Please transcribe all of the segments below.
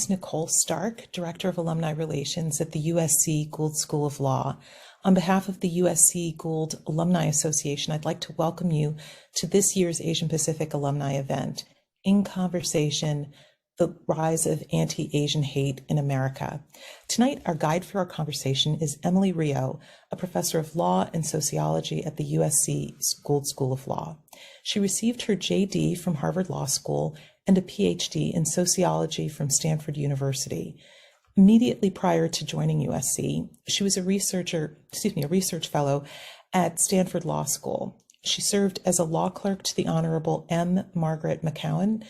is Nicole Stark, Director of Alumni Relations at the USC Gould School of Law. On behalf of the USC Gould Alumni Association, I'd like to welcome you to this year's Asian Pacific Alumni event, In Conversation, the Rise of Anti-Asian Hate in America. Tonight, our guide for our conversation is Emily Rio, a professor of law and sociology at the USC Gould School of Law. She received her JD from Harvard Law School and a PhD in sociology from Stanford University. Immediately prior to joining USC, she was a research fellow at Stanford Law School. She served as a law clerk to the Honorable M. Margaret McCowan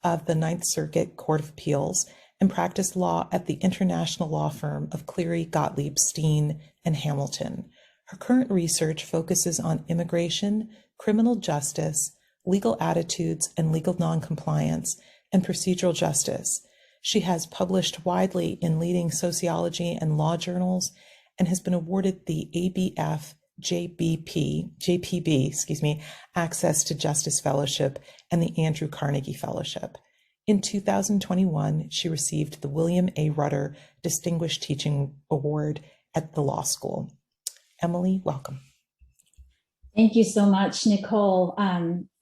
of the Ninth Circuit Court of Appeals and practiced law at the international law firm of Cleary, Gottlieb, Steen, and Hamilton. Her current research focuses on immigration, criminal justice, legal attitudes and legal noncompliance, and procedural justice. She has published widely in leading sociology and law journals and has been awarded the ABF JPB, Access to Justice Fellowship and the Andrew Carnegie Fellowship. In 2021, she received the William A. Rutter Distinguished Teaching Award at the law school. Emily, welcome. Thank you so much, Nicole,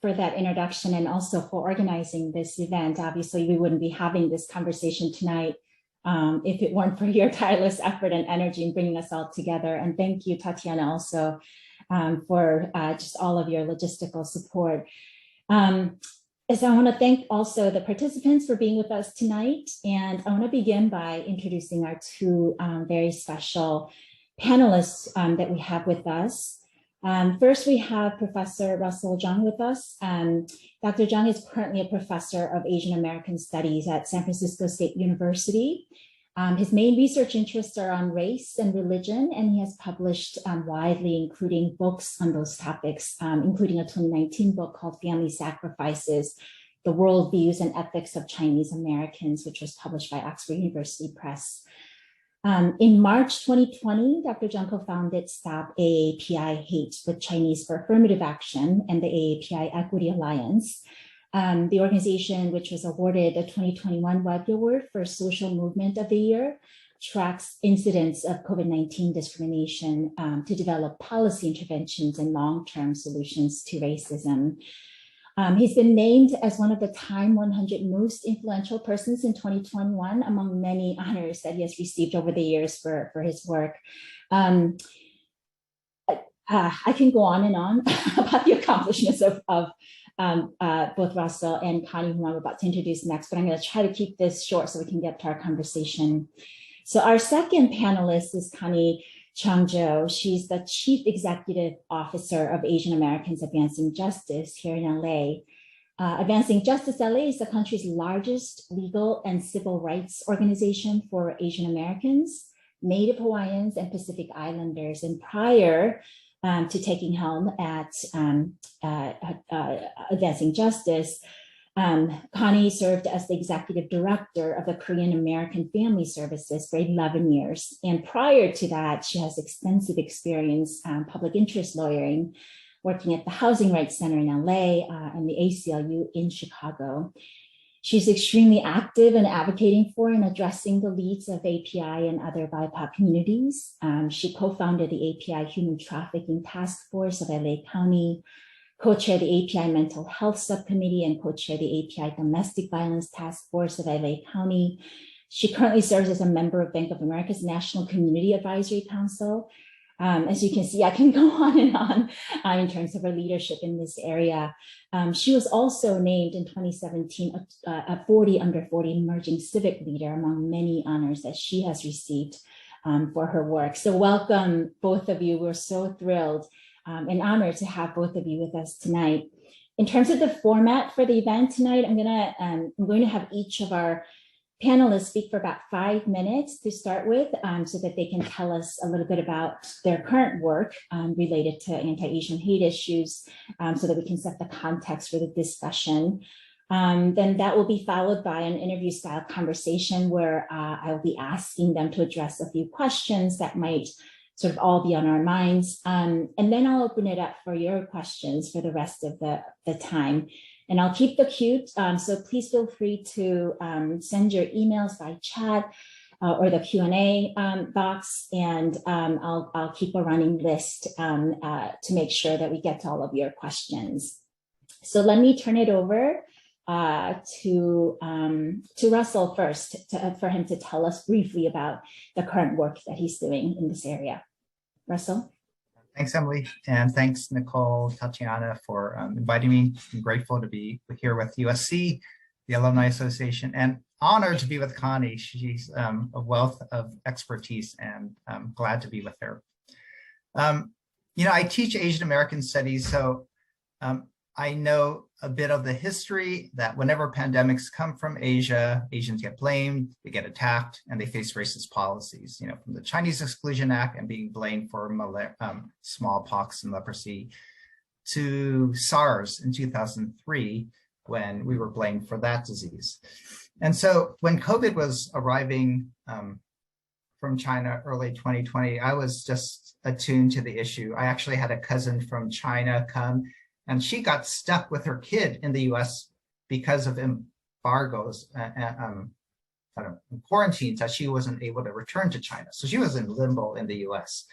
for that introduction and also for organizing this event. Obviously, we wouldn't be having this conversation tonight if it weren't for your tireless effort and energy in bringing us all together. And thank you, Tatiana, also for just all of your logistical support. As I want to thank also the participants for being with us tonight. And I want to begin by introducing our two very special panelists that we have with us. First, we have Professor Russell Chung with us. Dr. Chung is currently a professor of Asian American Studies at San Francisco State University. His main research interests are on race and religion, and he has published widely, including books on those topics, including a 2019 book called Family Sacrifices, The Worldviews and Ethics of Chinese Americans, which was published by Oxford University Press. In March 2020, Dr. Jeung co-founded Stop AAPI Hate with Chinese for Affirmative Action and the AAPI Equity Alliance, the organization which was awarded the 2021 Webby Award for Social Movement of the Year, tracks incidents of COVID-19 discrimination to develop policy interventions and long-term solutions to racism. He's been named as one of the Time 100 most influential persons in 2021 among many honors that he has received over the years for his work. I can go on and on about the accomplishments of both Russell and Connie, whom I'm about to introduce next, but I'm going to try to keep this short so we can get to our conversation. So our second panelist is Connie Chung. She's the Chief Executive Officer of Asian Americans Advancing Justice here in LA. Advancing Justice LA is the country's largest legal and civil rights organization for Asian Americans, Native Hawaiians, and Pacific Islanders. And prior to taking helm at Advancing Justice, Connie served as the executive director of the Korean American Family Services for 11 years. And prior to that, she has extensive experience public interest lawyering, working at the Housing Rights Center in LA and the ACLU in Chicago. She's extremely active in advocating for and addressing the needs of API and other BIPOC communities. She co-founded the API Human Trafficking Task Force of LA County, co-chair the API Mental Health Subcommittee, and co-chair the API Domestic Violence Task Force of LA County. She currently serves as a member of Bank of America's National Community Advisory Council. As you can see, I can go on and on in terms of her leadership in this area. She was also named in 2017 a 40 under 40 emerging civic leader among many honors that she has received for her work. So welcome, both of you. We're so thrilled and honored to have both of you with us tonight. In terms of the format for the event tonight, I'm going to have each of our panelists speak for about 5 minutes to start with, so that they can tell us a little bit about their current work related to anti-Asian hate issues, so that we can set the context for the discussion. Then that will be followed by an interview style conversation where I will be asking them to address a few questions that might sort of all be on our minds. And then I'll open it up for your questions for the rest of the time. And I'll keep the queue, so please feel free to send your emails by chat or the Q&A box, and I'll keep a running list to make sure that we get to all of your questions. So let me turn it over to Russell first for him to tell us briefly about the current work that he's doing in this area. Russell? Thanks, Emily, and thanks, Nicole, Tatiana, for inviting me. I'm grateful to be here with USC, the Alumni Association, and honored to be with Connie. She's a wealth of expertise, and I'm glad to be with her. You know, I teach Asian American studies, so I know a bit of the history that whenever pandemics come from Asia, Asians get blamed, they get attacked, and they face racist policies, you know, from the Chinese Exclusion Act and being blamed for smallpox and leprosy, to SARS in 2003, when we were blamed for that disease. And so when COVID was arriving from China early 2020, I was just attuned to the issue. I actually had a cousin from China come, and she got stuck with her kid in the US because of embargoes and quarantines that she wasn't able to return to China. So she was in limbo in the US.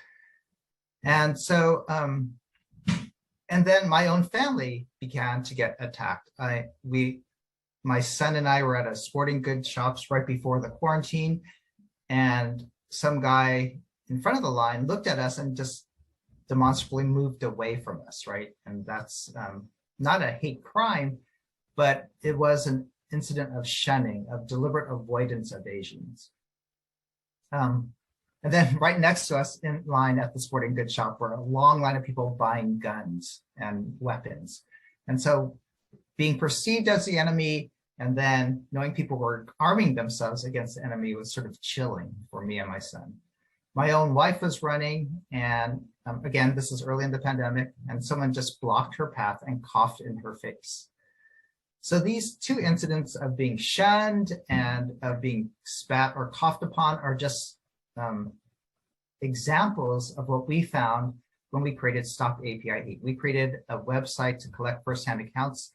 And so, and then my own family began to get attacked. My son and I were at a sporting goods shops right before the quarantine, and some guy in front of the line looked at us and just demonstrably moved away from us, right? And that's not a hate crime, but it was an incident of shunning, of deliberate avoidance of Asians. And then right next to us in line at the sporting goods shop were a long line of people buying guns and weapons. And so being perceived as the enemy and then knowing people were arming themselves against the enemy was sort of chilling for me and my son. My own wife was running, and again, this is early in the pandemic, and someone just blocked her path and coughed in her face. So these two incidents of being shunned and of being spat or coughed upon are just examples of what we found when we created Stop API Hate. We created a website to collect firsthand accounts,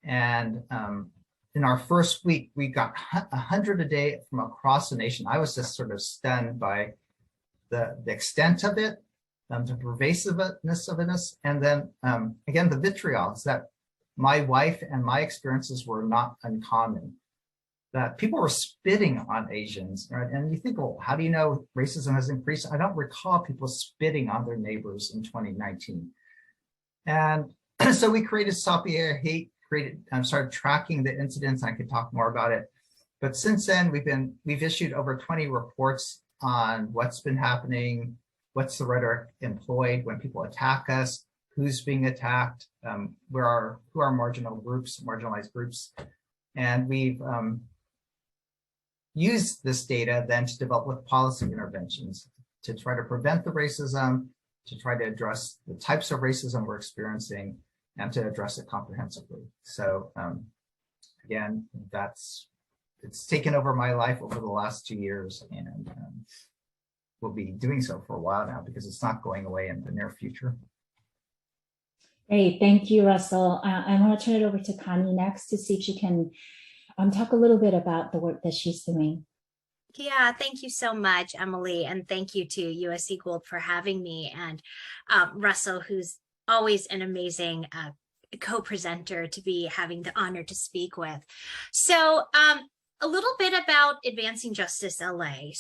and in our first week, we got 100 a day from across the nation. I was just sort of stunned by the extent of it, the pervasiveness of it, and then again, the vitriol is that my wife and my experiences were not uncommon, that people were spitting on Asians, right? And you think, well, how do you know racism has increased? I don't recall people spitting on their neighbors in 2019. And so we created Stop API Hate, started tracking the incidents, and I could talk more about it. But since then, we've issued over 20 reports on what's been happening, what's the rhetoric employed when people attack us, who's being attacked, who are marginalized groups. And we've used this data then to develop policy interventions to try to prevent the racism, to try to address the types of racism we're experiencing, and to address it comprehensively. So again, it's taken over my life over the last 2 years, and we'll be doing so for a while now because it's not going away in the near future. Great, thank you, Russell. I want to turn it over to Connie next to see if she can talk a little bit about the work that she's doing. Yeah, thank you so much, Emily, and thank you to USC Gould for having me, and Russell, who's always an amazing co-presenter to be having the honor to speak with. So a little bit about Advancing Justice LA.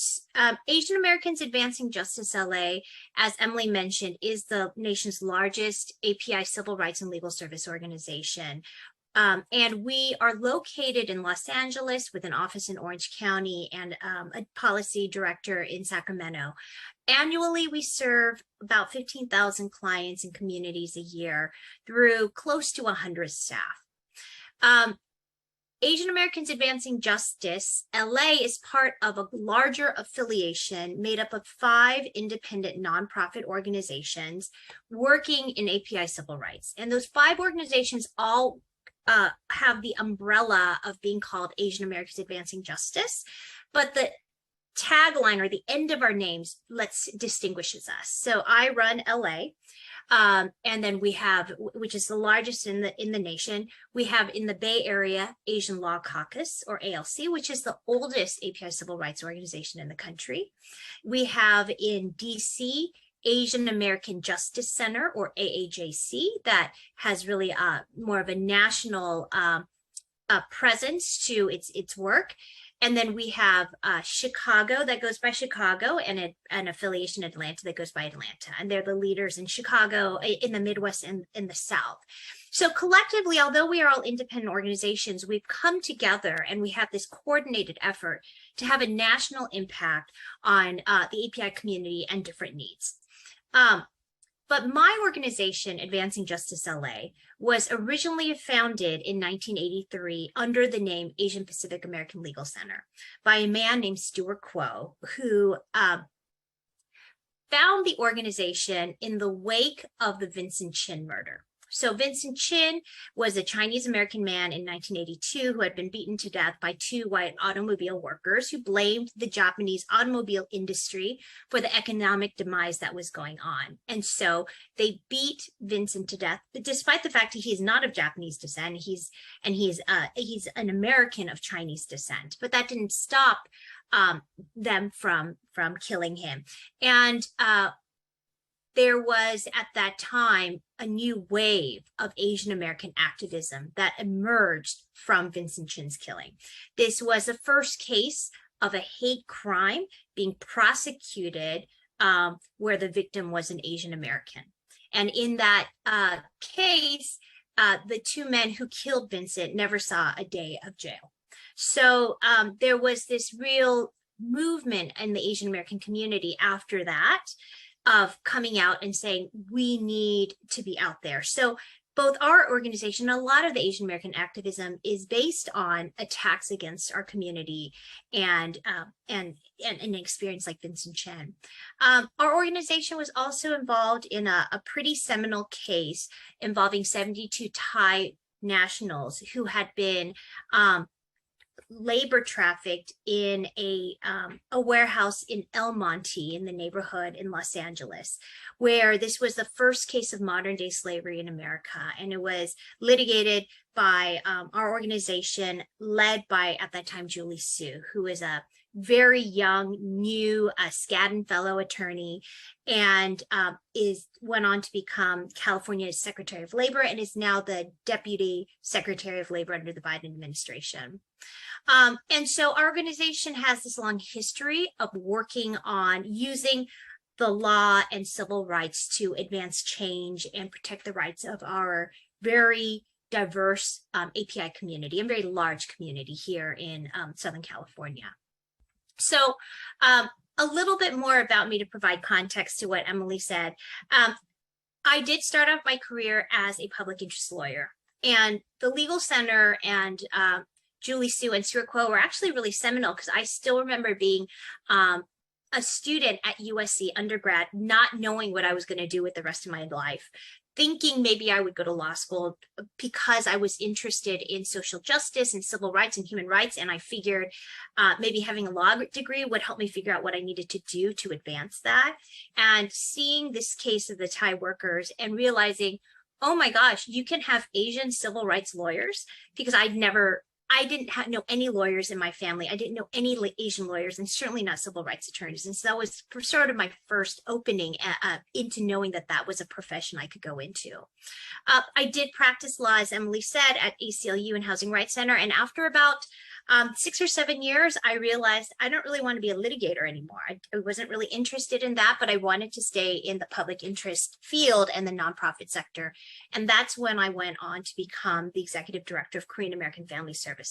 Asian Americans Advancing Justice LA, as Emily mentioned, is the nation's largest API civil rights and legal service organization. And we are located in Los Angeles with an office in Orange County and a policy director in Sacramento. Annually, we serve about 15,000 clients and communities a year through close to 100 staff. Asian Americans Advancing Justice LA is part of a larger affiliation made up of 5 independent nonprofit organizations working in API civil rights. And those 5 organizations all have the umbrella of being called Asian Americans Advancing Justice, but the tagline or the end of our names distinguishes us. So I run LA. And then we have, which is the largest in the nation, we have in the Bay Area Asian Law Caucus, or ALC, which is the oldest API civil rights organization in the country. We have in DC Asian American Justice Center, or AAJC, that has really more of a national presence to its work. And then we have Chicago, that goes by Chicago, and an affiliation in Atlanta that goes by Atlanta. And they're the leaders in Chicago, in the Midwest, and in the South. So collectively, although we are all independent organizations, we've come together and we have this coordinated effort to have a national impact on the API community and different needs. But my organization, Advancing Justice LA, was originally founded in 1983 under the name Asian Pacific American Legal Center by a man named Stuart Kuo, who found the organization in the wake of the Vincent Chin murder. So Vincent Chin was a Chinese American man in 1982 who had been beaten to death by two white automobile workers who blamed the Japanese automobile industry for the economic demise that was going on. And so they beat Vincent to death, but despite the fact that he is not of Japanese descent, he's an American of Chinese descent, but that didn't stop them from killing him. And there was at that time a new wave of Asian American activism that emerged from Vincent Chin's killing. This was the first case of a hate crime being prosecuted where the victim was an Asian American. And in that case, the two men who killed Vincent never saw a day of jail. So there was this real movement in the Asian American community after that of coming out and saying, we need to be out there. So both our organization, a lot of the Asian American activism is based on attacks against our community and an experience like Vincent Chin. Our organization was also involved in a pretty seminal case involving 72 Thai nationals who had been labor trafficked in a warehouse in El Monte in the neighborhood in Los Angeles, where this was the first case of modern day slavery in America. And it was litigated by our organization led by, at that time, Julie Su, who is a very young, new Skadden Fellow attorney, and went on to become California's Secretary of Labor and is now the Deputy Secretary of Labor under the Biden administration. And so our organization has this long history of working on using the law and civil rights to advance change and protect the rights of our very diverse API community and very large community here in Southern California. So a little bit more about me to provide context to what Emily said. I did start off my career as a public interest lawyer, and the Legal Center and Julie Su and Stuart Kuo were actually really seminal, because I still remember being a student at USC undergrad, not knowing what I was going to do with the rest of my life, thinking maybe I would go to law school because I was interested in social justice and civil rights and human rights. And I figured maybe having a law degree would help me figure out what I needed to do to advance that. And seeing this case of the Thai workers and realizing, oh my gosh, you can have Asian civil rights lawyers, because I didn't know any lawyers in my family. I didn't know any Asian lawyers, and certainly not civil rights attorneys. And so that was sort of my first opening into knowing that that was a profession I could go into. I did practice law, as Emily said, at ACLU and Housing Rights Center. And after about 6 or 7 years, I realized I don't really want to be a litigator anymore. I wasn't really interested in that, but I wanted to stay in the public interest field and the nonprofit sector. And that's when I went on to become the executive director of Korean American Family Services,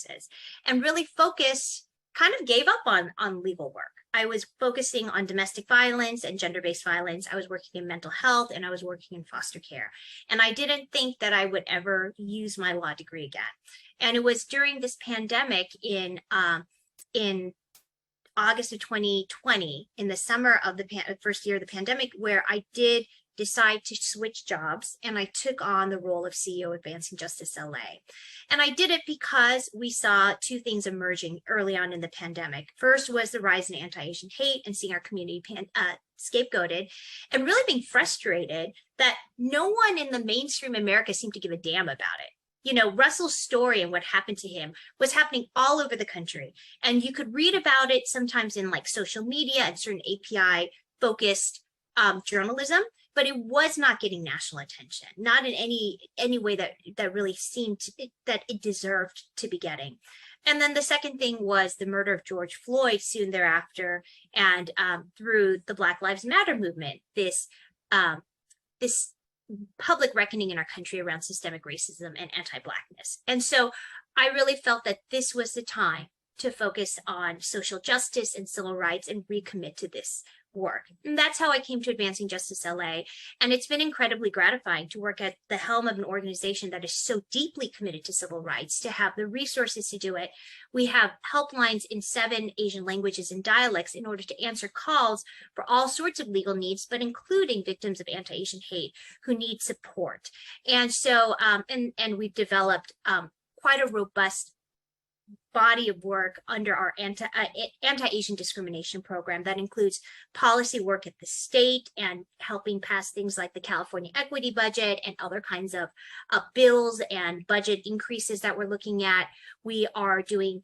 and really kind of gave up on legal work. I was focusing on domestic violence and gender-based violence. I was working in mental health, and I was working in foster care. And I didn't think that I would ever use my law degree again. And it was during this pandemic in August of 2020, in the summer of the first year of the pandemic, where I did decide to switch jobs, and I took on the role of CEO of Advancing Justice LA. And I did it because we saw two things emerging early on in the pandemic. First was the rise in anti-Asian hate and seeing our community scapegoated, and really being frustrated that no one in the mainstream America seemed to give a damn about it. You know, Russell's story and what happened to him was happening all over the country. And you could read about it sometimes in like social media and certain API focused journalism, but it was not getting national attention, not in any way that really seemed that it deserved to be getting. And then the second thing was the murder of George Floyd soon thereafter, and through the Black Lives Matter movement, this public reckoning in our country around systemic racism and anti-Blackness. And so I really felt that this was the time to focus on social justice and civil rights and recommit to this work. And that's how I came to Advancing Justice LA. And it's been incredibly gratifying to work at the helm of an organization that is so deeply committed to civil rights, to have the resources to do it. We have helplines in 7 Asian languages and dialects in order to answer calls for all sorts of legal needs, but including victims of anti-Asian hate who need support. And so, and we've developed quite a robust body of work under our anti-Asian discrimination program that includes policy work at the state and helping pass things like the California equity budget and other kinds of bills and budget increases that we're looking at. We are doing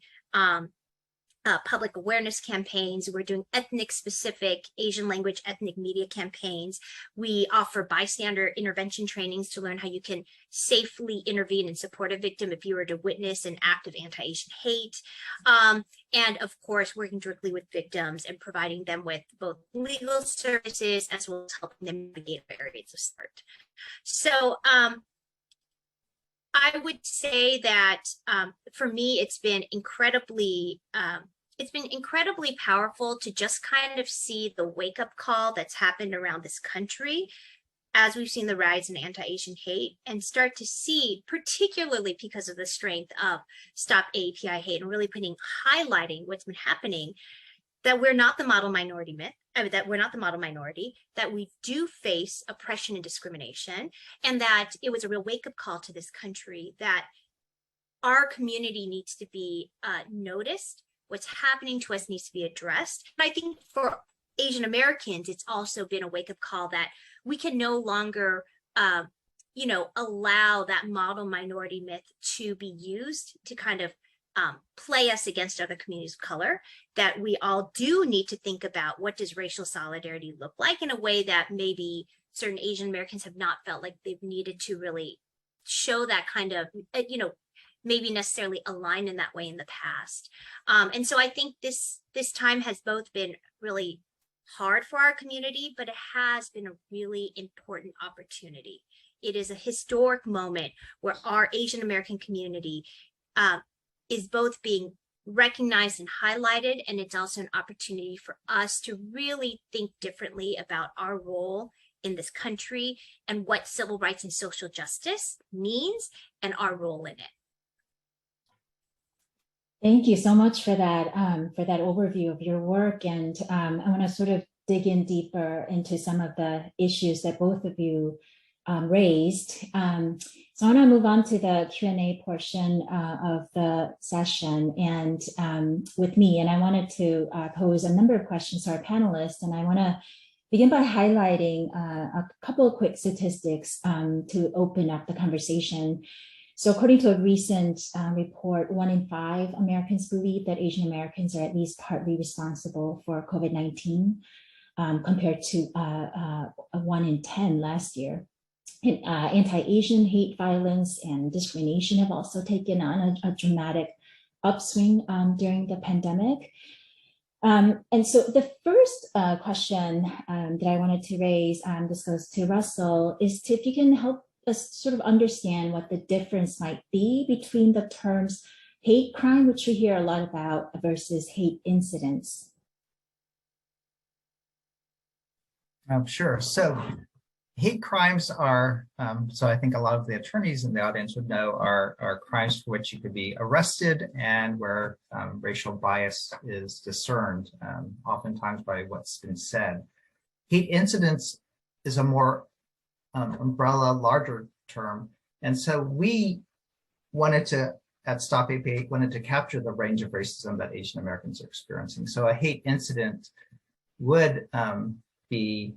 public awareness campaigns. We're doing ethnic specific Asian language ethnic media campaigns. We offer bystander intervention trainings to learn how you can safely intervene and support a victim if you were to witness an act of anti-Asian hate. And of course, working directly with victims and providing them with both legal services as well as helping them navigate areas of support. So I would say that for me, it's been incredibly powerful to just kind of see the wake-up call that's happened around this country as we've seen the rise in anti-Asian hate, and start to see, particularly because of the strength of Stop AAPI Hate and really highlighting what's been happening, that we're not the model minority myth. That we're not the model minority, that we do face oppression and discrimination, and that it was a real wake-up call to this country that our community needs to be noticed. What's happening to us needs to be addressed. And I think for Asian Americans, it's also been a wake-up call that we can no longer, allow that model minority myth to be used to kind of play us against other communities of color, that we all do need to think about what does racial solidarity look like in a way that maybe certain Asian Americans have not felt like they've needed to really show that kind of, maybe necessarily align in that way in the past. And so I think this time has both been really hard for our community, but it has been a really important opportunity. It is a historic moment where our Asian American community is both being recognized and highlighted, and it's also an opportunity for us to really think differently about our role in this country and what civil rights and social justice means and our role in it. Thank you so much for that overview of your work. And I want to sort of dig in deeper into some of the issues that both of you raised. So I want to move on to the Q&A portion of the session and with me. And I wanted to pose a number of questions to our panelists. And I want to begin by highlighting a couple of quick statistics to open up the conversation. So according to a recent report, 1 in 5 Americans believe that Asian Americans are at least partly responsible for COVID-19, compared to 1 in 10 last year. And, anti-Asian hate, violence, and discrimination have also taken on a dramatic upswing during the pandemic. And so the first question that I wanted to raise, this goes to Russell, is if you can help us sort of understand what the difference might be between the terms hate crime, which we hear a lot about, versus hate incidents. Sure. So hate crimes are, so I think a lot of the attorneys in the audience would know, are crimes for which you could be arrested and where racial bias is discerned, oftentimes by what's been said. Hate incidents is a more umbrella, larger term. And so we wanted to, at Stop API, wanted to capture the range of racism that Asian Americans are experiencing. So a hate incident would be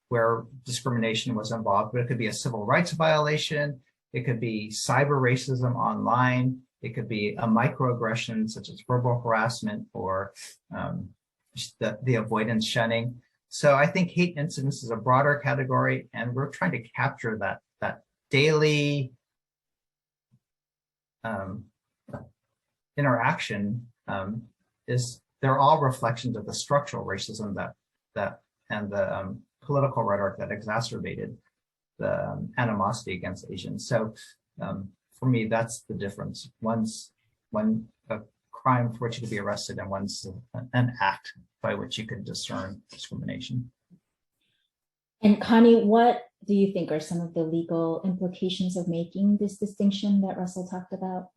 where discrimination was involved, but it could be a civil rights violation. It could be cyber racism online. It could be a microaggression such as verbal harassment or the avoidance shunning. So I think hate incidents is a broader category, and we're trying to capture that daily interaction. They're all reflections of the structural racism that and the political rhetoric that exacerbated the animosity against Asians. So for me, that's the difference. One's a crime for which you could be arrested, and one's an act by which you can discern discrimination. And Connie, what do you think are some of the legal implications of making this distinction that Russell talked about?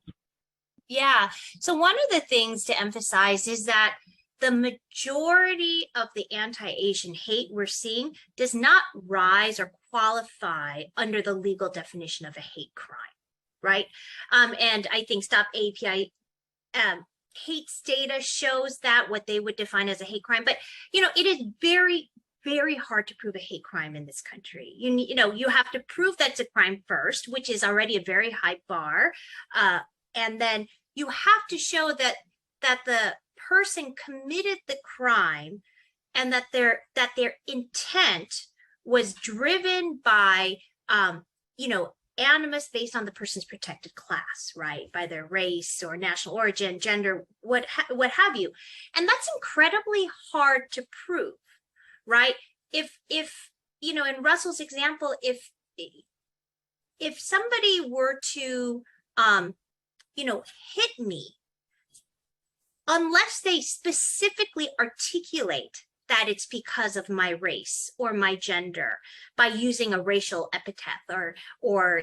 Yeah, so one of the things to emphasize is that the majority of the anti-Asian hate we're seeing does not rise or qualify under the legal definition of a hate crime, right? And I think Stop API hates data shows that what they would define as a hate crime, but it is very, very hard to prove a hate crime in this country. You have to prove that's a crime first, which is already a very high bar, and then you have to show that the person committed the crime and that their intent was driven by animus based on the person's protected class, right? By their race or national origin, gender, what have you. And that's incredibly hard to prove, right? If in Russell's example, if somebody were to hit me, unless they specifically articulate that it's because of my race or my gender by using a racial epithet or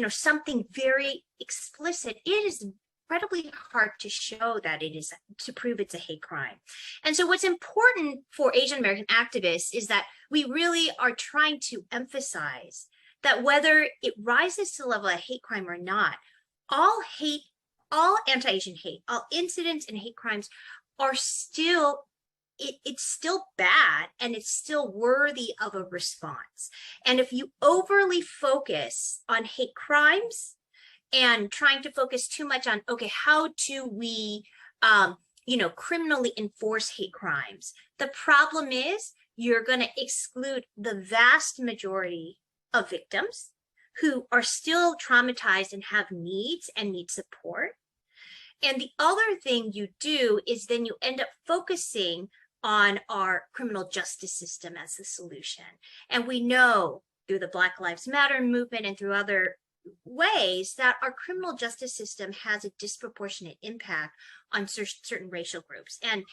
something very explicit, it is incredibly hard to show that to prove it's a hate crime. And so what's important for Asian American activists is that we really are trying to emphasize that whether it rises to the level of hate crime or not, all anti-Asian hate, all incidents and hate crimes are still, it's still bad, and it's still worthy of a response. And if you overly focus on hate crimes and trying to focus too much on, okay, how do we, criminally enforce hate crimes? The problem is you're going to exclude the vast majority of victims who are still traumatized and have needs and need support. And the other thing you do is then you end up focusing on our criminal justice system as the solution. And we know through the Black Lives Matter movement and through other ways that our criminal justice system has a disproportionate impact on certain racial groups, and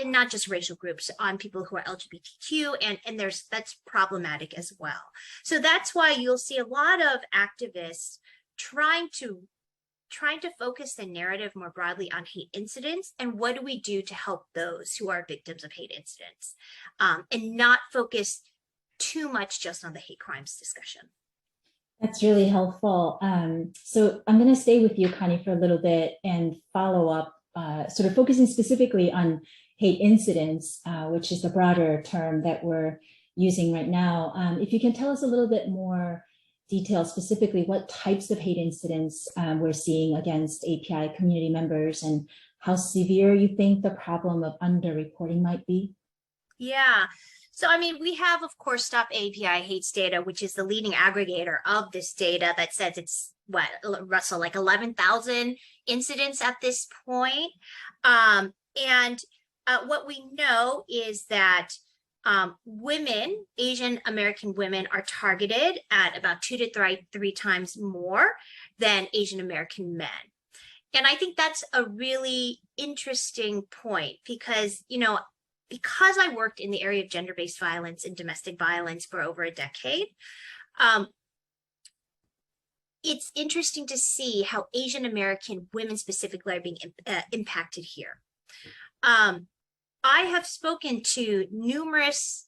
not just racial groups, on people who are LGBTQ, and that's problematic as well. So that's why you'll see a lot of activists trying to focus the narrative more broadly on hate incidents and what do we do to help those who are victims of hate incidents, and not focus too much just on the hate crimes discussion. That's really helpful. So I'm going to stay with you, Connie, for a little bit and follow up, sort of focusing specifically on hate incidents, which is the broader term that we're using right now. If you can tell us a little bit more detail, specifically what types of hate incidents we're seeing against API community members and how severe you think the problem of underreporting might be? Yeah. So, we have, of course, Stop API hates data, which is the leading aggregator of this data that says it's, Russell, like 11,000 incidents at this point. And what we know is that women, Asian American women, are targeted at about 2 to 3 times more than Asian American men. And I think that's a really interesting point because, because I worked in the area of gender-based violence and domestic violence for over a decade, it's interesting to see how Asian American women specifically are being impacted here. I have spoken to numerous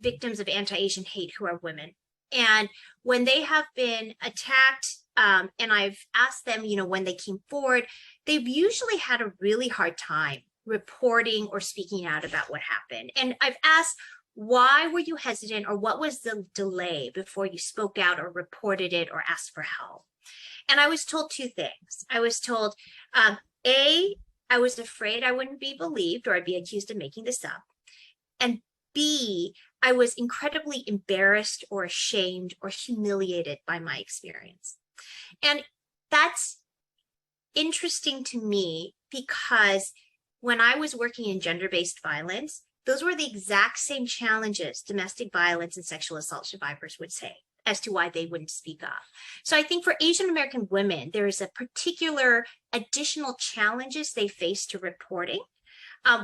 victims of anti-Asian hate who are women, And when they have been attacked, and I've asked them, when they came forward, they've usually had a really hard time reporting or speaking out about what happened. And I've asked, why were you hesitant, or what was the delay before you spoke out or reported it or asked for help? And I was told two things. I was told, A, I was afraid I wouldn't be believed or I'd be accused of making this up. And B, I was incredibly embarrassed or ashamed or humiliated by my experience. And that's interesting to me because when I was working in gender-based violence, those were the exact same challenges domestic violence and sexual assault survivors would say as to why they wouldn't speak up. So I think for Asian American women, there is a particular additional challenges they face to reporting,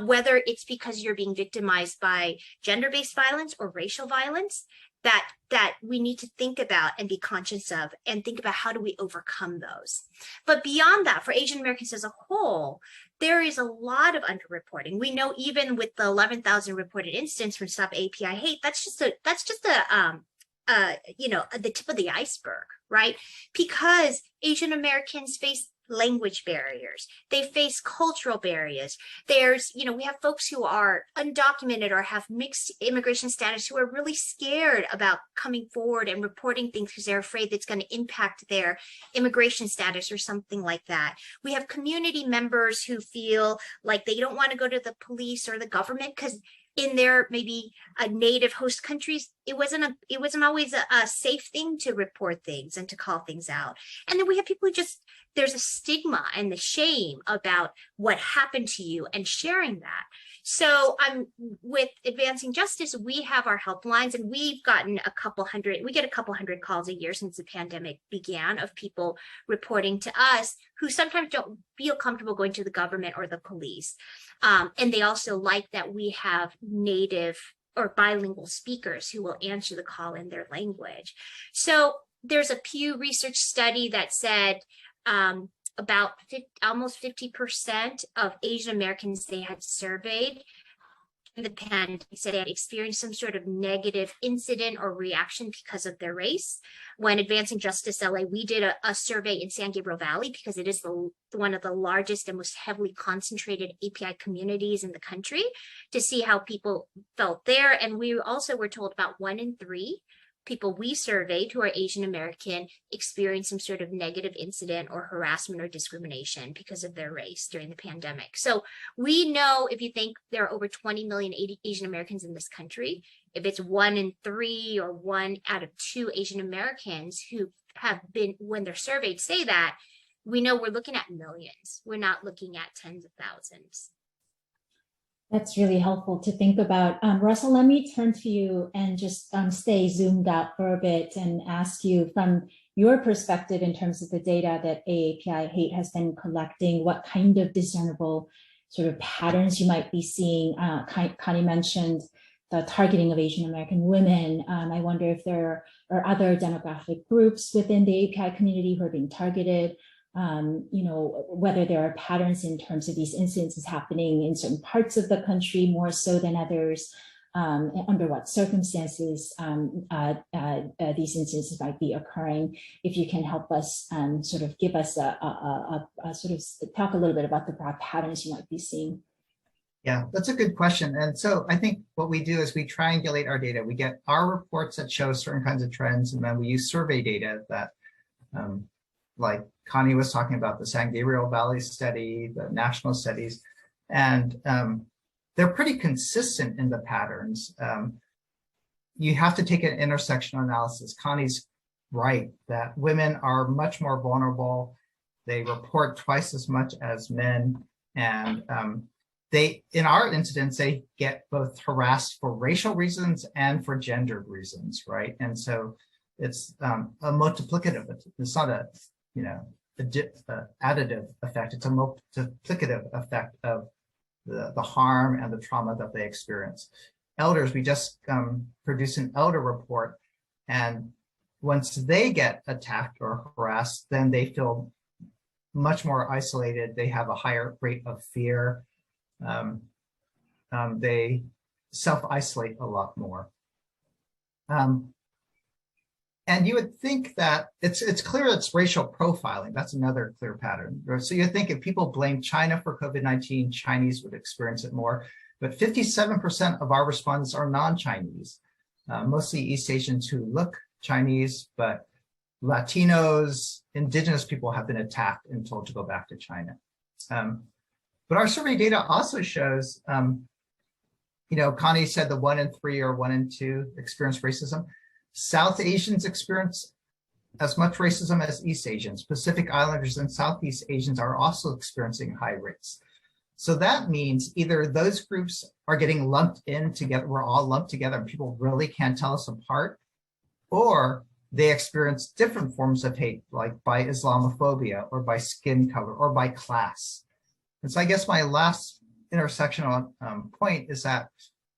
whether it's because you're being victimized by gender-based violence or racial violence, that we need to think about and be conscious of and think about how do we overcome those. But beyond that, for Asian Americans as a whole, there is a lot of underreporting. We know even with the 11,000 reported incidents from Stop API Hate, that's just the tip of the iceberg, right? Because Asian Americans face language barriers. They face cultural barriers. There's, we have folks who are undocumented or have mixed immigration status who are really scared about coming forward and reporting things because they're afraid that's going to impact their immigration status or something like that. We have community members who feel like they don't want to go to the police or the government because in their maybe native host countries, it wasn't always a safe thing to report things and to call things out. And then we have people who there's a stigma and the shame about what happened to you and sharing that. So with Advancing Justice, we have our helplines and we've gotten we get a couple hundred calls a year since the pandemic began of people reporting to us who sometimes don't feel comfortable going to the government or the police. And they also like that we have native or bilingual speakers who will answer the call in their language. So there's a Pew Research study that said about almost 50% of Asian Americans they had surveyed in the pandemic said they had experienced some sort of negative incident or reaction because of their race. When Advancing Justice LA, we did a survey in San Gabriel Valley because it is one of the largest and most heavily concentrated API communities in the country to see how people felt there. And we also were told about 1 in 3 people we surveyed who are Asian American experienced some sort of negative incident or harassment or discrimination because of their race during the pandemic. So we know if you think there are over 20 million Asian Americans in this country, if it's 1 in 3 or 1 out of 2 Asian Americans who have been, when they're surveyed, say that, we know we're looking at millions. We're not looking at tens of thousands. That's really helpful to think about. Russell, let me turn to you and just stay zoomed out for a bit and ask you from your perspective in terms of the data that AAPI Hate has been collecting, what kind of discernible sort of patterns you might be seeing. Connie mentioned the targeting of Asian American women. I wonder if there are other demographic groups within the API community who are being targeted. Whether there are patterns in terms of these incidences happening in certain parts of the country more so than others, under what circumstances these incidences might be occurring. If you can help us sort of give us a sort of talk a little bit about the broad patterns you might be seeing. Yeah, that's a good question. And so I think what we do is we triangulate our data. We get our reports that show certain kinds of trends, and then we use survey data that like Connie was talking about, the San Gabriel Valley study, the national studies, and they're pretty consistent in the patterns. You have to take an intersectional analysis. Connie's right that women are much more vulnerable. They report twice as much as men, and in our incidents, they get both harassed for racial reasons and for gendered reasons, right? And so it's a multiplicative. It's not a additive effect. It's a multiplicative effect of the harm and the trauma that they experience. Elders, we just produced an elder report, and once they get attacked or harassed, then they feel much more isolated. They have a higher rate of fear. They self-isolate a lot more. And you would think that it's clear it's racial profiling. That's another clear pattern. So you think if people blame China for COVID-19, Chinese would experience it more. But 57% of our respondents are non-Chinese, mostly East Asians who look Chinese, but Latinos, indigenous people have been attacked and told to go back to China. But our survey data also shows, Connie said the 1 in 3 or 1 in 2 experience racism. South Asians experience as much racism as East Asians. Pacific Islanders and Southeast Asians are also experiencing high rates. So that means either those groups are getting lumped in together, we're all lumped together and people really can't tell us apart, or they experience different forms of hate, like by Islamophobia or by skin color or by class. And so I guess my last intersectional point is that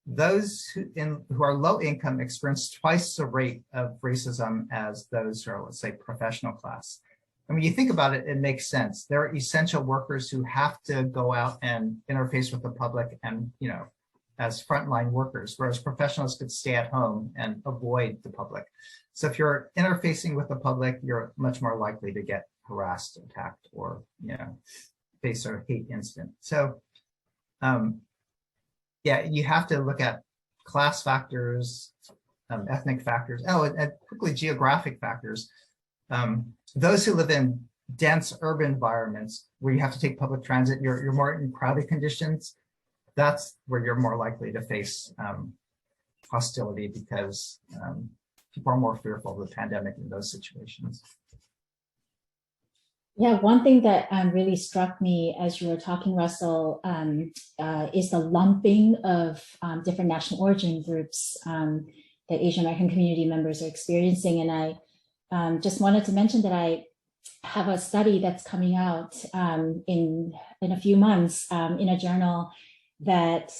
those who are low income experience twice the rate of racism as those who are, let's say, professional class. And when you think about it, it makes sense. There are essential workers who have to go out and interface with the public and, as frontline workers, whereas professionals could stay at home and avoid the public. So if you're interfacing with the public, you're much more likely to get harassed, attacked, or, face a hate incident. So, you have to look at class factors, ethnic factors, and quickly geographic factors. Those who live in dense urban environments where you have to take public transit, you're more in crowded conditions. That's where you're more likely to face hostility because people are more fearful of the pandemic in those situations. Yeah, one thing that really struck me as you were talking, Russell, is the lumping of different national origin groups that Asian American community members are experiencing. And I just wanted to mention that I have a study that's coming out in a few months in a journal that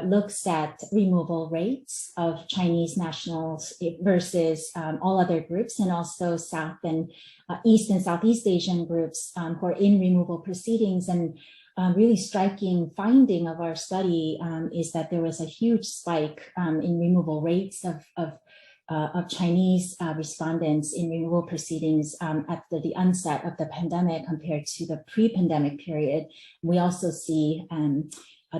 looks at removal rates of Chinese nationals versus all other groups, and also South and East and Southeast Asian groups who are in removal proceedings. And really striking finding of our study is that there was a huge spike in removal rates of Chinese respondents in removal proceedings at the onset of the pandemic compared to the pre-pandemic period. We also see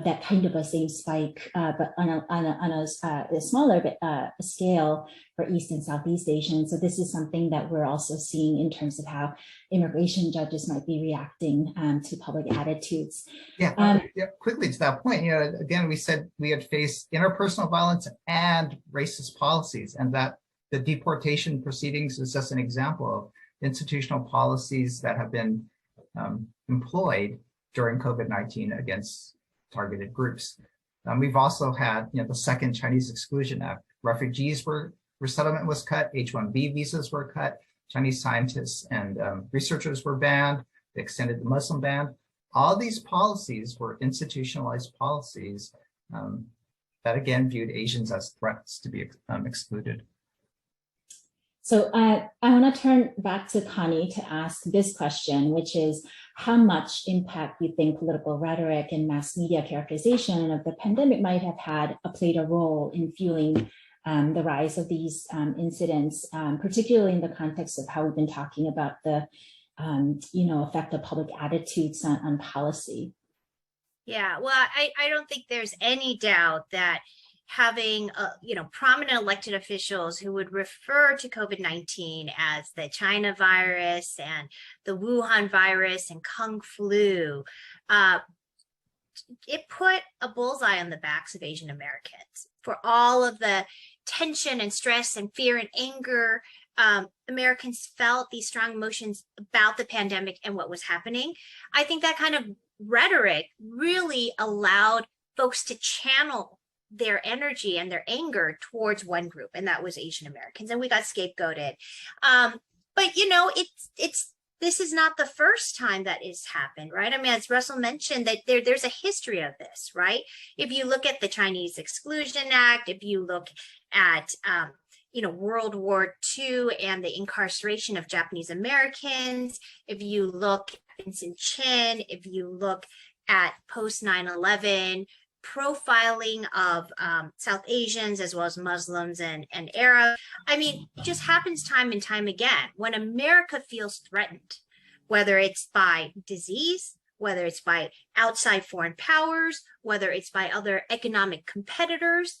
that kind of a same spike, but on a smaller scale for East and Southeast Asians. So this is something that we're also seeing in terms of how immigration judges might be reacting to public attitudes. Quickly to that point, again, we said we had faced interpersonal violence and racist policies, and that the deportation proceedings is just an example of institutional policies that have been employed during COVID-19 against targeted groups. We've also had, the second Chinese Exclusion Act. Refugees resettlement was cut, H-1B visas were cut, Chinese scientists and researchers were banned, they extended the Muslim ban. All these policies were institutionalized policies that again viewed Asians as threats to be excluded. So I want to turn back to Connie to ask this question, which is how much impact you think political rhetoric and mass media characterization of the pandemic might have played a role in fueling the rise of these incidents, particularly in the context of how we've been talking about the effect of public attitudes on policy. Yeah, well, I don't think there's any doubt that having prominent elected officials who would refer to COVID-19 as the China virus and the Wuhan virus and Kung flu, it put a bullseye on the backs of Asian Americans. For all of the tension and stress and fear and anger, Americans felt these strong emotions about the pandemic and what was happening. I think that kind of rhetoric really allowed folks to channel their energy and their anger towards one group, and that was Asian Americans, and we got scapegoated. But this is not the first time that has happened, right? I mean, as Russell mentioned, that there's a history of this, right? If you look at the Chinese Exclusion Act, if you look at World War II and the incarceration of Japanese Americans, if you look at Vincent Chin, if you look at post 9/11 profiling of South Asians as well as Muslims and Arab. I mean, it just happens time and time again when America feels threatened, whether it's by disease, whether it's by outside foreign powers, whether it's by other economic competitors.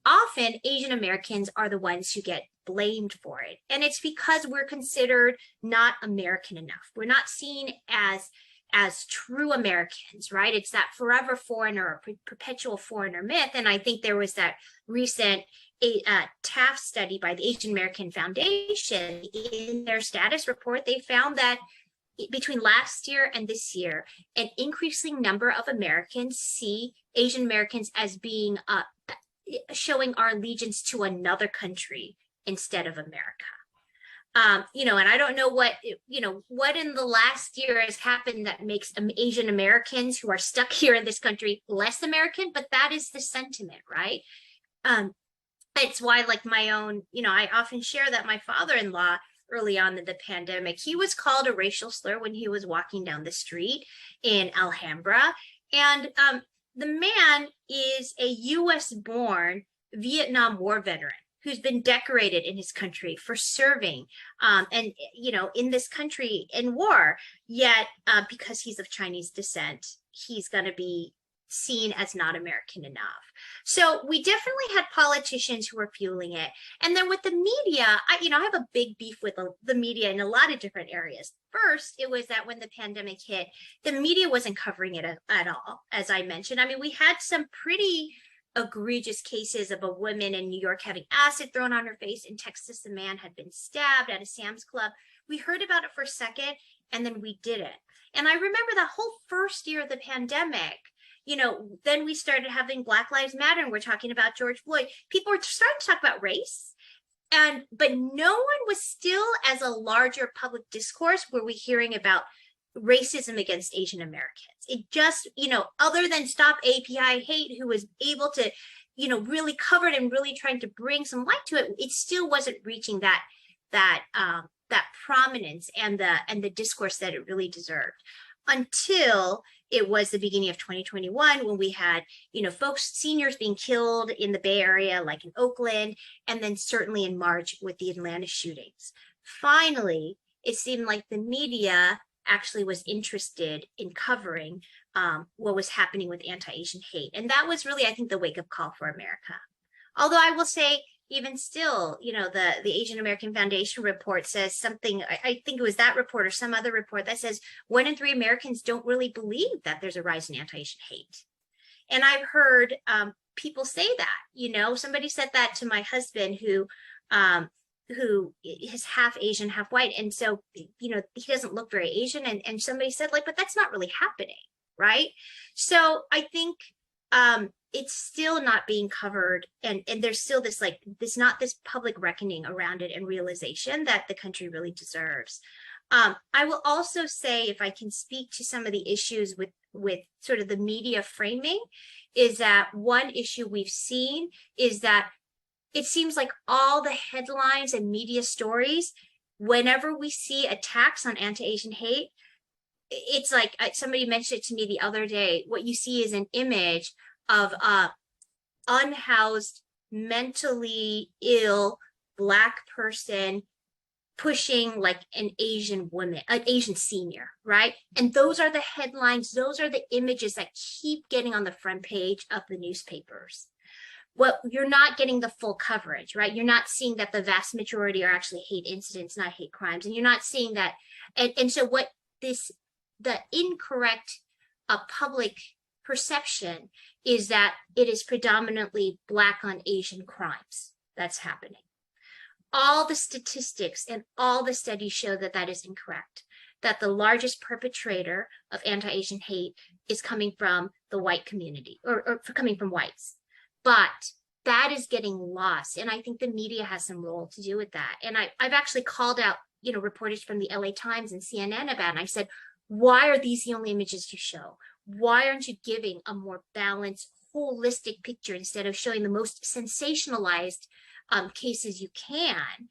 Often Asian Americans are the ones who get blamed for it. And it's because we're considered not American enough. We're not seen as true Americans, right? It's that forever foreigner or perpetual foreigner myth. And I think there was that recent TAF study by the Asian American Foundation. In their status report, they found that between last year and this year, an increasing number of Americans see Asian Americans as being showing our allegiance to another country instead of America. And I don't know what in the last year has happened that makes Asian Americans who are stuck here in this country less American, but that is the sentiment, right? It's why, like my own, I often share that my father-in-law early on in the pandemic, he was called a racial slur when he was walking down the street in Alhambra. And the man is a US-born Vietnam War veteran who's been decorated in his country for serving in this country in war, yet because he's of Chinese descent, he's going to be seen as not American enough. So we definitely had politicians who were fueling it. And then with the media, I have a big beef with the media in a lot of different areas. First, it was that when the pandemic hit, the media wasn't covering it at all, as I mentioned. I mean, we had some pretty egregious cases of a woman in New York having acid thrown on her face. In Texas, a man had been stabbed at a Sam's Club. We heard about it for a second, and then we didn't. And I remember that whole first year of the pandemic, then we started having Black Lives Matter, and we're talking about George Floyd. People were starting to talk about race, but no one was still as a larger public discourse were we hearing about racism against Asian Americans. It just, other than Stop API Hate, who was able to, really cover it and really trying to bring some light to it, it still wasn't reaching that prominence and the discourse that it really deserved, until it was the beginning of 2021 when we had, seniors being killed in the Bay Area, like in Oakland, and then certainly in March with the Atlanta shootings. Finally, it seemed like the media actually was interested in covering what was happening with anti-Asian hate. And that was really, I think, the wake-up call for America. Although I will say, even still, the Asian American Foundation report says something, I think it was that report or some other report that says 1 in 3 Americans don't really believe that there's a rise in anti-Asian hate. And I've heard people say that, somebody said that to my husband who is half Asian, half white. And so, he doesn't look very Asian. And somebody said, but that's not really happening, right? So I think it's still not being covered. And there's still this public reckoning around it and realization that the country really deserves. I will also say, if I can speak to some of the issues with sort of the media framing, is that one issue we've seen is that it seems like all the headlines and media stories, whenever we see attacks on anti-Asian hate, it's like somebody mentioned it to me the other day. What you see is an image of a unhoused, mentally ill Black person pushing like an Asian woman, an Asian senior, right? And those are the headlines. Those are the images that keep getting on the front page of the newspapers. Well, you're not getting the full coverage, right? You're not seeing that the vast majority are actually hate incidents, not hate crimes. And you're not seeing that. And so what the incorrect public perception is that it is predominantly Black on Asian crimes that's happening. All the statistics and all the studies show that that is incorrect, that the largest perpetrator of anti-Asian hate is coming from the white community or coming from whites. But that is getting lost. And I think the media has some role to do with that. And I've actually called out, reporters from the LA Times and CNN about it. And I said, why are these the only images you show? Why aren't you giving a more balanced, holistic picture instead of showing the most sensationalized cases you can?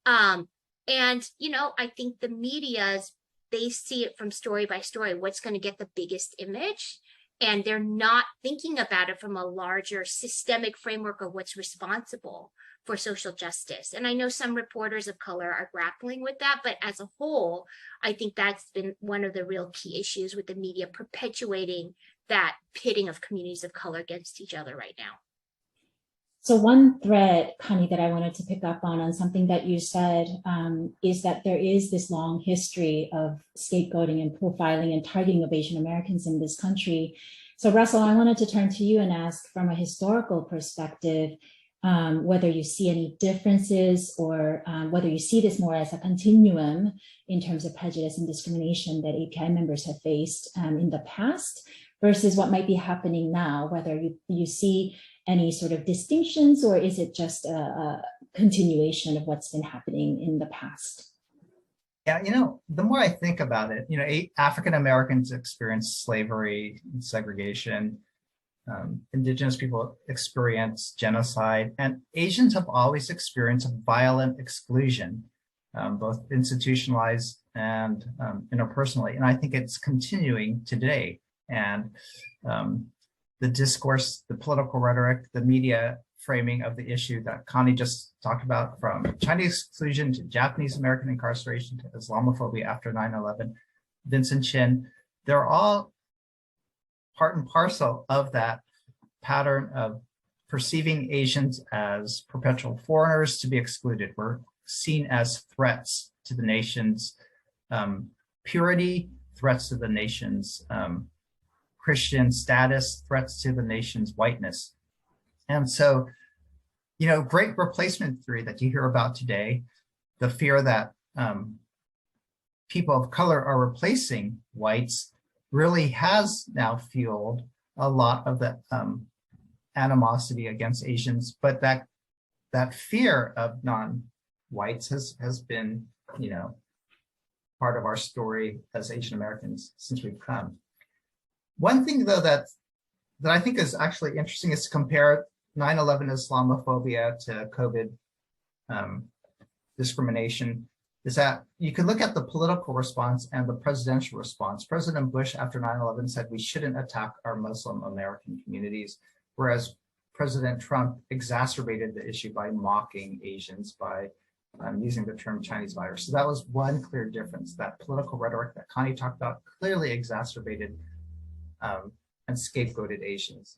And, I think the media's, they see it from story by story, what's going to get the biggest image. and they're not thinking about it from a larger systemic framework of what's responsible for social justice. And I know some reporters of color are grappling with that, but as a whole, I think that's been one of the real key issues with the media perpetuating that pitting of communities of color against each other right now. So one thread, Connie, that I wanted to pick up on something that you said is that there is this long history of scapegoating and profiling and targeting of Asian Americans in this country. So Russell, I wanted to turn to you and ask from a historical perspective, whether you see any differences or whether you see this more as a continuum in terms of prejudice and discrimination that API members have faced in the past versus what might be happening now, whether you see any sort of distinctions, or is it just a continuation of what's been happening in the past? Yeah, the more I think about it, African Americans experienced slavery and segregation. Indigenous people experience genocide, and Asians have always experienced violent exclusion, both institutionalized and interpersonally. And I think it's continuing today. And the discourse, the political rhetoric, the media framing of the issue that Connie just talked about, from Chinese exclusion to Japanese American incarceration to Islamophobia after 9/11, Vincent Chin, they're all part and parcel of that pattern of perceiving Asians as perpetual foreigners to be excluded. We're seen as threats to the nation's purity, threats to the nation's Christian status, threats to the nation's whiteness. And so, great replacement theory that you hear about today, the fear that people of color are replacing whites, really has now fueled a lot of the animosity against Asians. But that fear of non-whites has been, part of our story as Asian Americans since we've come. One thing, though, that I think is actually interesting is to compare 9/11 Islamophobia to COVID discrimination, is that you can look at the political response and the presidential response. President Bush, after 9/11, said we shouldn't attack our Muslim American communities, whereas President Trump exacerbated the issue by mocking Asians by using the term Chinese virus. So that was one clear difference. That political rhetoric that Connie talked about clearly exacerbated and scapegoated Asians.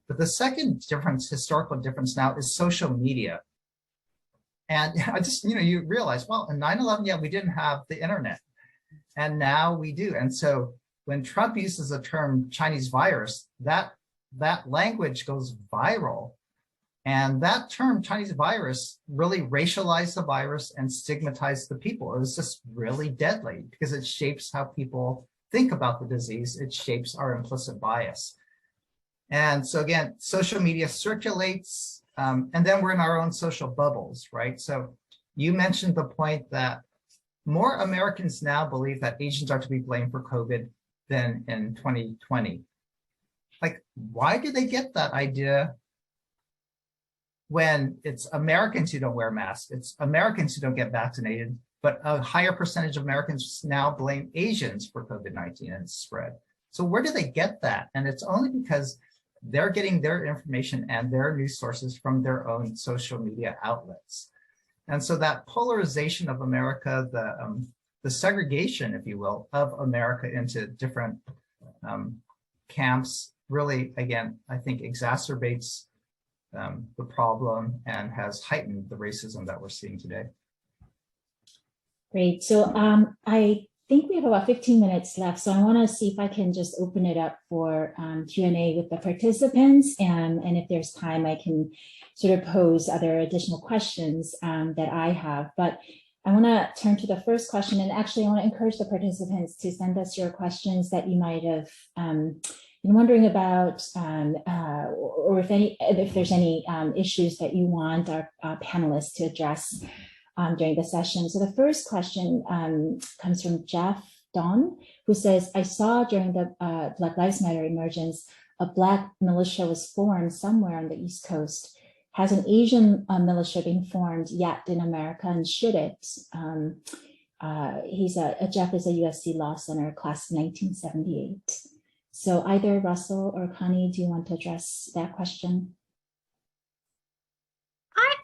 But the second difference, historical difference now, is social media. And I just, you realize, well, in 9/11, yeah, we didn't have the internet, and now we do. And so when Trump uses the term Chinese virus, that language goes viral. And that term, Chinese virus, really racialized the virus and stigmatized the people. It was just really deadly because it shapes how people think about the disease. It shapes our implicit bias. And so again, social media circulates, and then we're in our own social bubbles, right? So you mentioned the point that more Americans now believe that Asians are to be blamed for COVID than in 2020. Like, why do they get that idea when it's Americans who don't wear masks, it's Americans who don't get vaccinated, but a higher percentage of Americans now blame Asians for COVID-19 and its spread? So where do they get that? And it's only because they're getting their information and their news sources from their own social media outlets. And so that polarization of America, the segregation, if you will, of America into different camps really, again, I think exacerbates the problem and has heightened the racism that we're seeing today. Great. So I think we have about 15 minutes left. So I want to see if I can just open it up for Q&A with the participants. And if there's time, I can sort of pose other additional questions that I have. But I want to turn to the first question. And actually, I want to encourage the participants to send us your questions that you might have been wondering about, or if there's any issues that you want our panelists to address during the session. So the first question comes from Jeff Don, who says, I saw during the Black Lives Matter emergence, a Black militia was formed somewhere on the East Coast. Has an Asian militia been formed yet in America, and should it? Jeff is a USC Law Center class of 1978. So either Russell or Connie, do you want to address that question?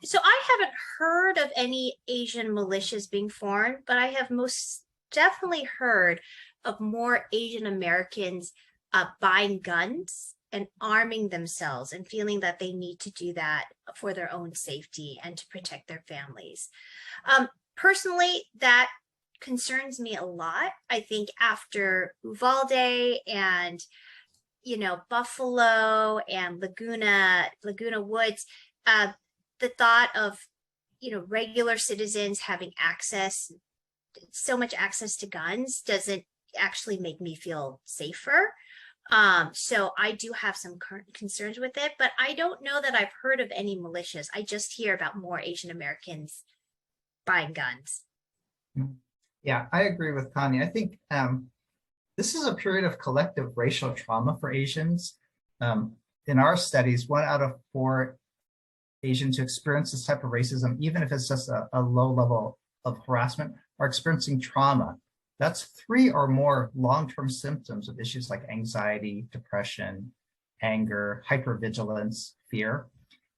So I haven't heard of any Asian militias being formed, but I have most definitely heard of more Asian Americans buying guns and arming themselves and feeling that they need to do that for their own safety and to protect their families. Personally, that concerns me a lot. I think after Uvalde and, Buffalo and Laguna Woods, the thought of, regular citizens having so much access to guns doesn't actually make me feel safer. So I do have some current concerns with it, but I don't know that I've heard of any militias. I just hear about more Asian Americans buying guns. Yeah, I agree with Connie. I think this is a period of collective racial trauma for Asians. In our studies, 1 out of 4 Asians who experience this type of racism, even if it's just a low level of harassment, are experiencing trauma. That's 3 or more long-term symptoms of issues like anxiety, depression, anger, hypervigilance, fear.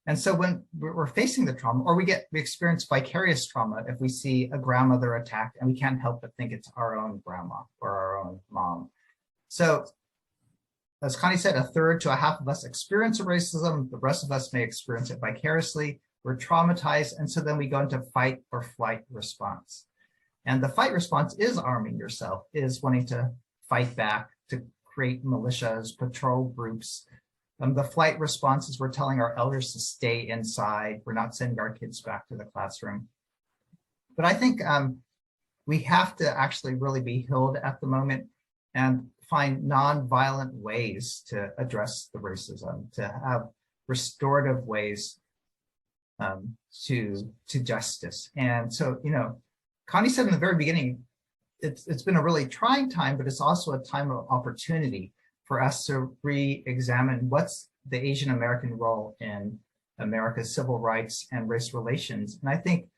And so when we're facing the trauma, or we experience vicarious trauma if we see a grandmother attacked and we can't help but think it's our own grandma or our own mom. So as Connie said, 1/3 to 1/2 of us experience racism. The rest of us may experience it vicariously. We're traumatized. And so then we go into fight or flight response. And the fight response is arming yourself, is wanting to fight back, to create militias, patrol groups. The flight response is we're telling our elders to stay inside. We're not sending our kids back to the classroom. But I think we have to actually really be healed at the moment and find non-violent ways to address the racism, to have restorative ways to justice. And so, Connie said in the very beginning, it's been a really trying time, but it's also a time of opportunity for us to re-examine what's the Asian American role in America's civil rights and race relations. And I think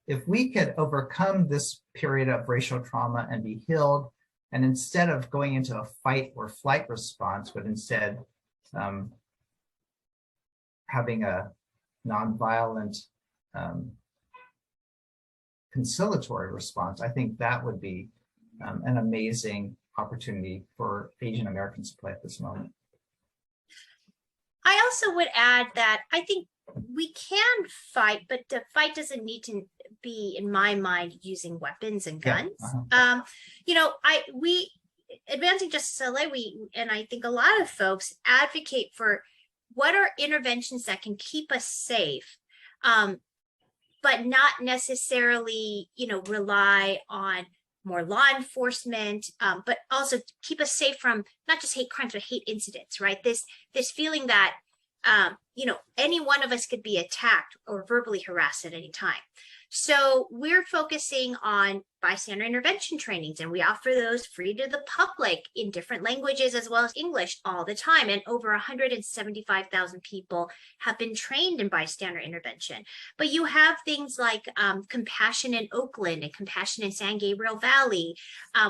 if we could overcome this period of racial trauma and be healed, and instead of going into a fight or flight response, but instead having a nonviolent conciliatory response, I think that would be an amazing opportunity for Asian Americans to play at this moment. I also would add that I think we can fight, but the fight doesn't need to be, in my mind, using weapons and guns. Yeah, We Advancing Justice LA, and I think a lot of folks advocate for what are interventions that can keep us safe, but not necessarily, rely on more law enforcement, but also keep us safe from not just hate crimes, but hate incidents, right? This feeling that, any one of us could be attacked or verbally harassed at any time. So we're focusing on bystander intervention trainings, and we offer those free to the public in different languages as well as English all the time. And over 175,000 people have been trained in bystander intervention. But you have things like Compassion in Oakland and Compassion in San Gabriel Valley,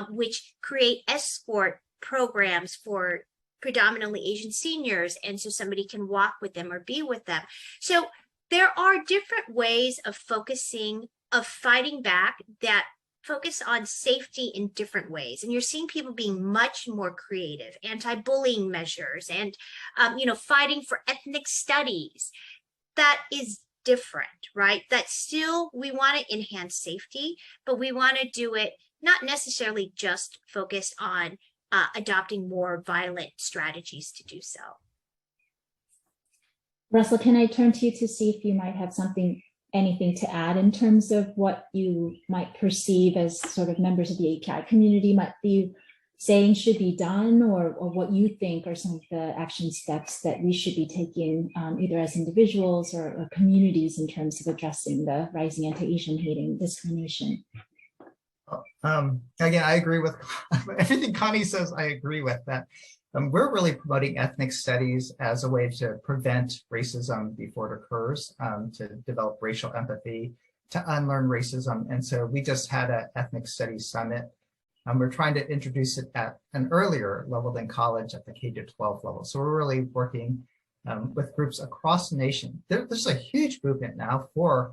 which create escort programs for predominantly Asian seniors, and so somebody can walk with them or be with them. So there are different ways of fighting back that focus on safety in different ways. And you're seeing people being much more creative, anti-bullying measures, and, fighting for ethnic studies. That is different, right? That still, we want to enhance safety, but we want to do it not necessarily just focused on adopting more violent strategies to do so. Russell, can I turn to you to see if you might have anything to add in terms of what you might perceive as sort of members of the API community might be saying should be done, or what you think are some of the action steps that we should be taking either as individuals or communities in terms of addressing the rising anti-Asian hate and discrimination? Again, I agree with everything Connie says. I agree with that. We're really promoting ethnic studies as a way to prevent racism before it occurs, to develop racial empathy, to unlearn racism. And so we just had an ethnic studies summit We're trying to introduce it at an earlier level than college, at the K-12 level. So we're really working with groups across the nation. There's a huge movement now for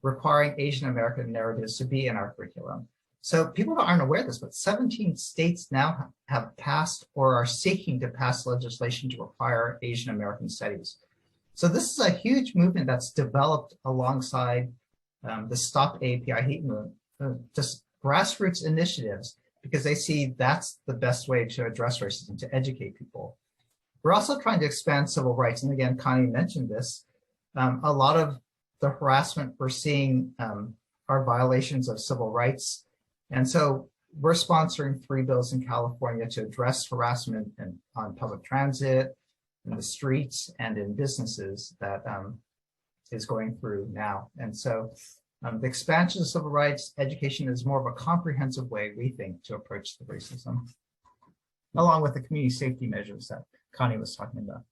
requiring Asian American narratives to be in our curriculum. So people aren't aware of this, but 17 states now have passed or are seeking to pass legislation to require Asian American studies. So this is a huge movement that's developed alongside the Stop AAPI Hate movement, just grassroots initiatives, because they see that's the best way to address racism, to educate people. We're also trying to expand civil rights. And again, Connie mentioned this. A lot of the harassment we're seeing are violations of civil rights. And so we're sponsoring 3 bills in California to address harassment on public transit, in the streets, and in businesses that is going through now. And so the expansion of civil rights education is more of a comprehensive way, we think, to approach the racism, along with the community safety measures that Connie was talking about.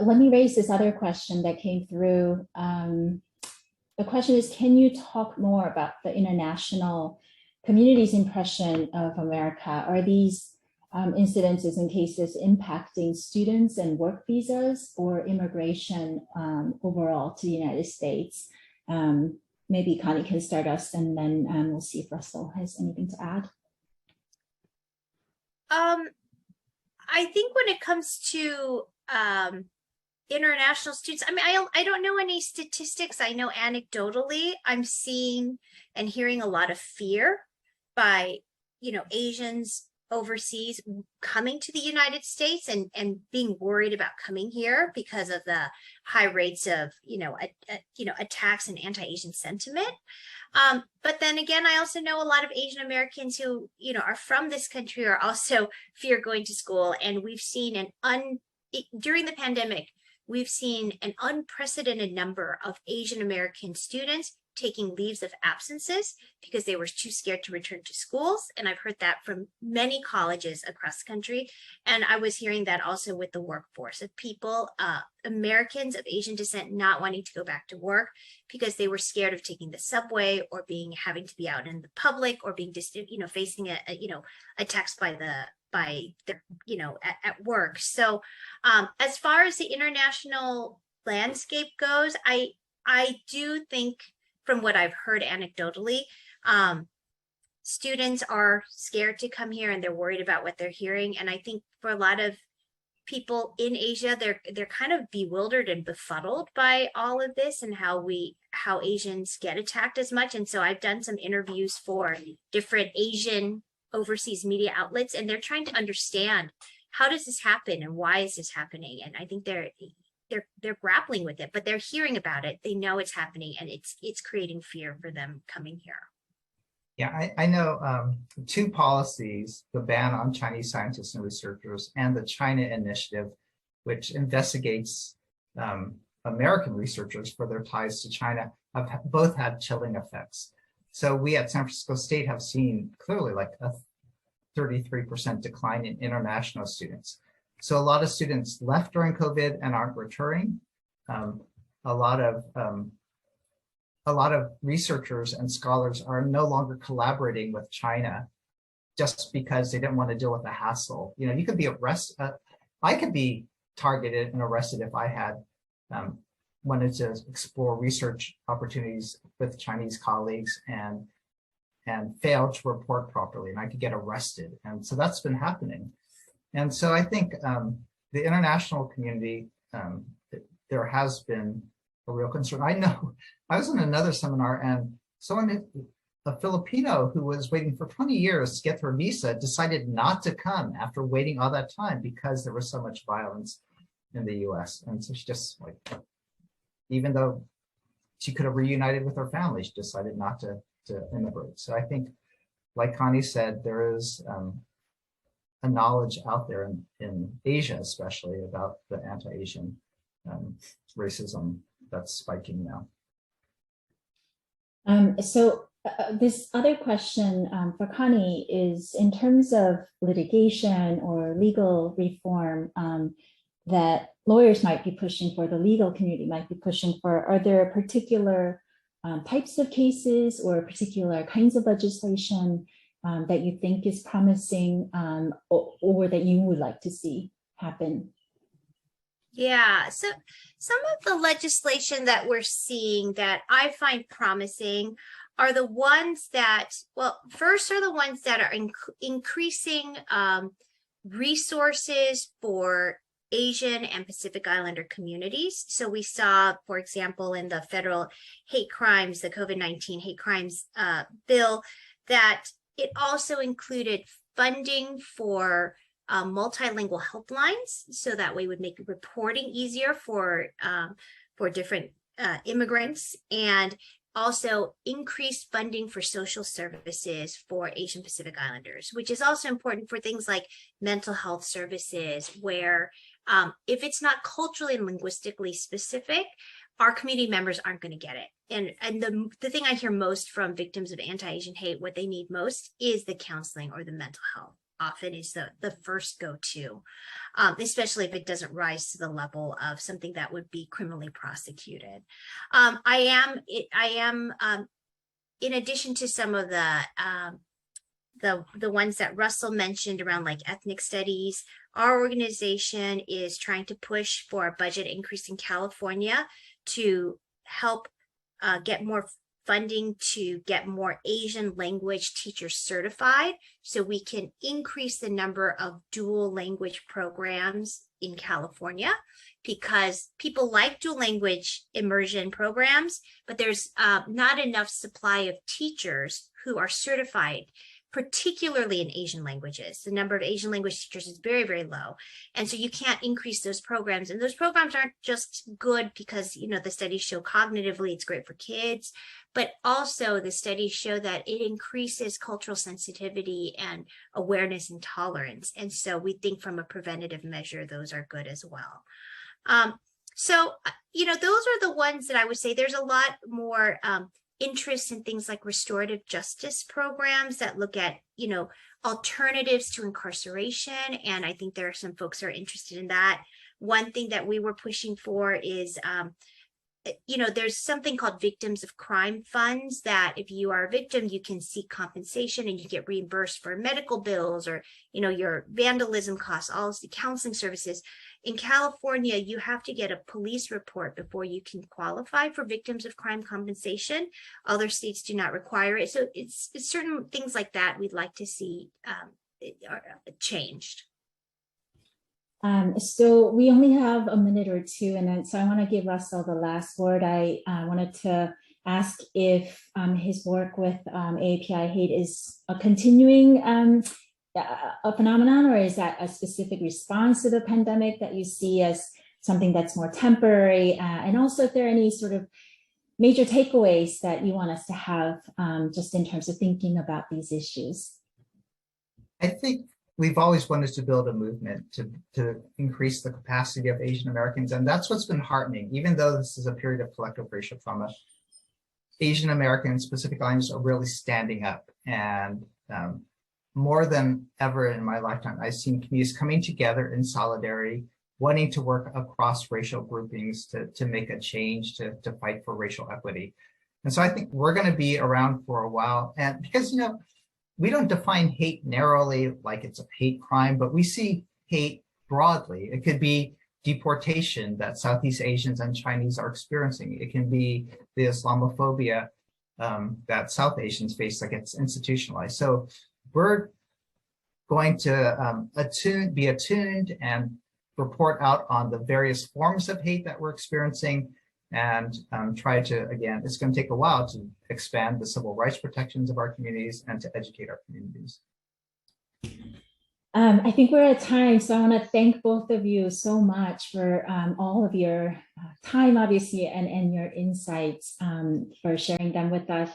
Let me raise this other question that came through. The question is, can you talk more about the international community's impression of America? Are these incidences and cases impacting students and work visas or immigration overall to the United States? Maybe Connie can start us, and then we'll see if Russell has anything to add. I think when it comes to international students, I mean, I don't know any statistics. I know anecdotally, I'm seeing and hearing a lot of fear by, Asians overseas coming to the United States and being worried about coming here because of the high rates of, attacks and anti-Asian sentiment. But then again, I also know a lot of Asian Americans who, are from this country are also fear going to school. And we've seen during the pandemic, we've seen an unprecedented number of Asian American students taking leaves of absences because they were too scared to return to schools. And I've heard that from many colleges across the country. And I was hearing that also with the workforce of people, Americans of Asian descent not wanting to go back to work because they were scared of taking the subway or having to be out in the public or being facing attacks at work. So as far as the international landscape goes, I do think, from what I've heard anecdotally, students are scared to come here and they're worried about what they're hearing. And I think for a lot of people in Asia, they're kind of bewildered and befuddled by all of this and how Asians get attacked as much. And so I've done some interviews for different Asian overseas media outlets, and they're trying to understand, how does this happen and why is this happening? And I think they're grappling with it, but they're hearing about it. They know it's happening, and it's creating fear for them coming here. Yeah, I know 2 policies, the ban on Chinese scientists and researchers and the China Initiative, which investigates American researchers for their ties to China, have both had chilling effects. So we at San Francisco State have seen clearly like a 33% decline in international students. So a lot of students left during COVID and aren't returning. A lot of researchers and scholars are no longer collaborating with China just because they didn't want to deal with the hassle. You could be arrested. I could be targeted and arrested if I had wanted to explore research opportunities with Chinese colleagues and failed to report properly, and I could get arrested. And so that's been happening. And so I think the international community, there has been a real concern. I know I was in another seminar, and a Filipino who was waiting for 20 years to get her visa decided not to come after waiting all that time because there was so much violence in the US. And so she just, even though she could have reunited with her family, she decided not to immigrate. So I think, like Connie said, there is a knowledge out there in Asia, especially, about the anti-Asian racism that's spiking now. This other question for Connie is, in terms of litigation or legal reform that lawyers might be pushing for, the legal community might be pushing for, are there particular types of cases or particular kinds of legislation that you think is promising, or that you would like to see happen? Yeah, so some of the legislation that we're seeing that I find promising are the ones that, well, first are the ones that are increasing resources for Asian and Pacific Islander communities. So we saw, for example, in the federal hate crimes, the COVID-19 hate crimes bill, that it also included funding for multilingual helplines, so that way would make reporting easier for different immigrants, and also increased funding for social services for Asian Pacific Islanders, which is also important for things like mental health services, where if it's not culturally and linguistically specific, our community members aren't going to get it. And the thing I hear most from victims of anti-Asian hate, what they need most is the counseling or the mental health. Often is the first go-to, especially if it doesn't rise to the level of something that would be criminally prosecuted. I am in addition to some of the ones that Russell mentioned around like ethnic studies, our organization is trying to push for a budget increase in California to help get more funding to get more Asian language teachers certified, so we can increase the number of dual language programs in California, because people like dual language immersion programs, but there's not enough supply of teachers who are certified, particularly in Asian languages. The number of Asian language teachers is very, very low. And so you can't increase those programs. And those programs aren't just good because, you know, the studies show cognitively it's great for kids, but also the studies show that it increases cultural sensitivity and awareness and tolerance. And so we think from a preventative measure, those are good as well. So, you know, those are the ones that I would say. There's a lot more interest in things like restorative justice programs that look at, you know, alternatives to incarceration. And I think there are some folks who are interested in that. One thing that we were pushing for is, you know, there's something called victims of crime funds, that if you are a victim, you can seek compensation and you get reimbursed for medical bills or, you know, your vandalism costs, all of the counseling services. In California, you have to get a police report before you can qualify for victims of crime compensation. Other states do not require it. So it's certain things like that we'd like to see changed. So we only have a minute or two, and then so I want to give Russell the last word. I wanted to ask if his work with AAPI hate is a continuing a phenomenon, or is that a specific response to the pandemic that you see as something that's more temporary? And also if there are any sort of major takeaways that you want us to have just in terms of thinking about these issues. I think we've always wanted to build a movement to increase the capacity of Asian Americans, and that's what's been heartening. Even though this is a period of collective racial trauma, Asian Americans, Pacific Islanders are really standing up, and more than ever in my lifetime, I've seen communities coming together in solidarity, wanting to work across racial groupings to make a change, to fight for racial equity. And so I think we're going to be around for a while. And because, you know, we don't define hate narrowly like it's a hate crime, but we see hate broadly. It could be deportation that Southeast Asians and Chinese are experiencing. It can be the Islamophobia that South Asians face that gets institutionalized. So we're going to be attuned and report out on the various forms of hate that we're experiencing, and try to, again, it's going to take a while to expand the civil rights protections of our communities and to educate our communities. I think we're at time, so I want to thank both of you so much for all of your time, obviously, and your insights, for sharing them with us.